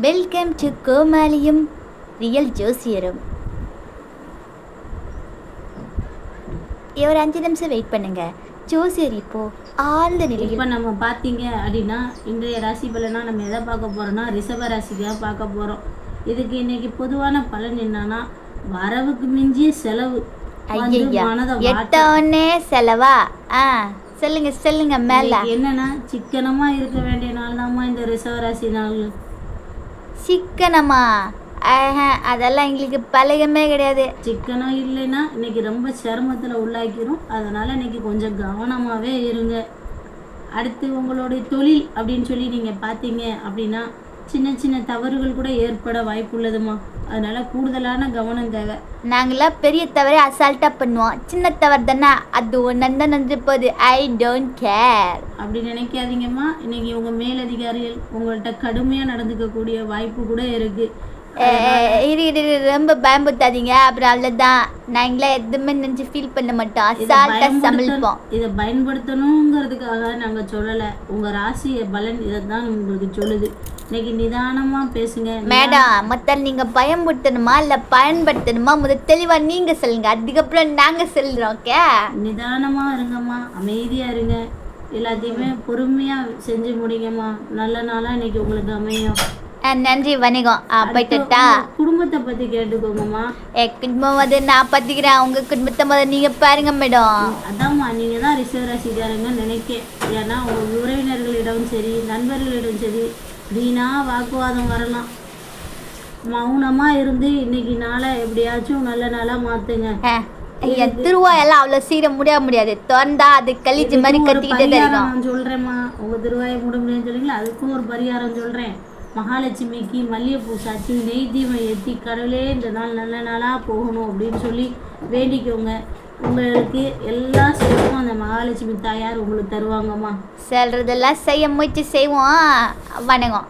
Welcome to கோமாளியும் real ஜோசியரும். ஒரு 5 நிமிஷம் வெயிட் பண்ணுங்க. ஜோசியர் இப்போ ஆழ்ந்த நிலையில். இப்போ நம்ம பார்த்தீங்க அப்படின்னா இன்றைய ராசி பலனா நம்ம எதை பார்க்க போகிறோம்னா ரிஷப ராசிக்காக பார்க்க போகிறோம். இதுக்கு இன்னைக்கு பொதுவான பலன் என்னன்னா வரவுக்கு மிஞ்சிய செலவு. எட்டோன்னே செலவா? சொல்லுங்க மேல என்னன்னா சிக்கனமா இருக்க வேண்டிய நாள் தான்மா இந்த ரிஷப ராசி நாள். சிக்கனமா? அதெல்லாம் எங்களுக்கு பழகமே கிடையாது. சிக்கனம் இல்லைன்னா இன்னைக்கு ரொம்ப சிரமத்தில் உள்ளாக்கிரும். அதனால் இன்னைக்கு கொஞ்சம் கவனமாகவே இருங்க. அடுத்து உங்களுடைய தொழில் அப்படின்னு சொல்லி நீங்கள் பார்த்தீங்க அப்படின்னா சின்ன சின்ன தவறுகள் கூட ஏற்பட வாய்ப்பு உள்ளதுமா. அதனால கூடுதலான கவனம் தேவை. நாங்களாம் பெரிய தவறை அசால்ட்டாக பண்ணுவோம். சின்ன தவறு தானே, அது ஒன்று நன்று போகுது. ஐ டோன்ட் கேர் அப்படி நினைக்காதீங்கம்மா. இன்னைக்கு உங்கள் மேலதிகாரிகள் உங்கள்கிட்ட கடுமையாக நடந்துக்கக்கூடிய வாய்ப்பு கூட இருக்குது. ரொம்ப பயன்படுத்தாதீங்க, அப்புறம் அவ்வளோதான். நாங்களே எதுவுமே நினச்சி ஃபீல் பண்ண மாட்டோம். அசால்ட்டாக சமாளிப்போம். இதை பயன்படுத்தணுங்கிறதுக்காக நாங்கள் சொல்லலை. உங்கள் ராசி பலன் இதை தான் உங்களுக்கு சொல்லுது. இன்னைக்கு நிதானமாக பேசுங்க மேடம். மொத்தம் நீங்கள் பயன்படுத்தணுமா இல்லை பயன்படுத்தணுமா முதல் தெளிவாக நீங்கள் சொல்லுங்க. அதுக்கப்புறம் நாங்கள் சொல்கிறோம். ஓகே, நிதானமாக இருங்கம்மா, அமைதியாக இருங்க. எல்லாத்தையுமே பொறுமையாக செஞ்சு முடிங்கம்மா. நல்ல நாளாக இன்னைக்கு உங்களுக்கு அமையும். நன்றி, வணக்கம். போயிட்டா? குடும்பத்தை பற்றி கேட்டுக்கோங்கம்மா. குடும்பம் வந்து நான் பார்த்துக்கிறேன். உங்கள் குடும்பத்தை முதல்ல நீங்கள் பாருங்க மேடம். அதாம்மா, நீங்கள் தான் ரிஷப ராசிக்காரங்கன்னு நினைக்கேன். ஏன்னா உங்கள் உறவினர்களிடம் சரி நண்பர்களிடம் சரி வீணா வாக்குவாதம் வரலாம். மௌனமாக இருந்து இன்னைக்கு நாளை எப்படியாச்சும் நல்ல நாளாக மாற்றுங்க. திருவாயெல்லாம் அவ்வளோ சீக்கிரம் முடியாது. திறந்தா அது கழிச்சு மாதிரி கத்திக்கிட்டே தெரியும். நான் சொல்கிறேம்மா, உங்கள் திருவாயை மூட முடியும்னு சொல்றீங்களா, அதுக்கும் ஒரு பரிகாரம் சொல்கிறேன். மகாலட்சுமிக்கு மல்லிகைப்பூ சாத்தி நெய் தீபம் ஏற்றி கடவுளே இந்த நாள் நல்ல நாளாக போகணும் அப்படின்னு சொல்லி வேண்டிக்கோங்க. உங்களுக்கு எல்லா செய்வோம் அந்த மகாலட்சுமி தாயார் உங்களுக்கு தருவாங்கம்மா. சொல்றதெல்லாம் செய்ய முயற்சி செய்வோம். வணக்கம்.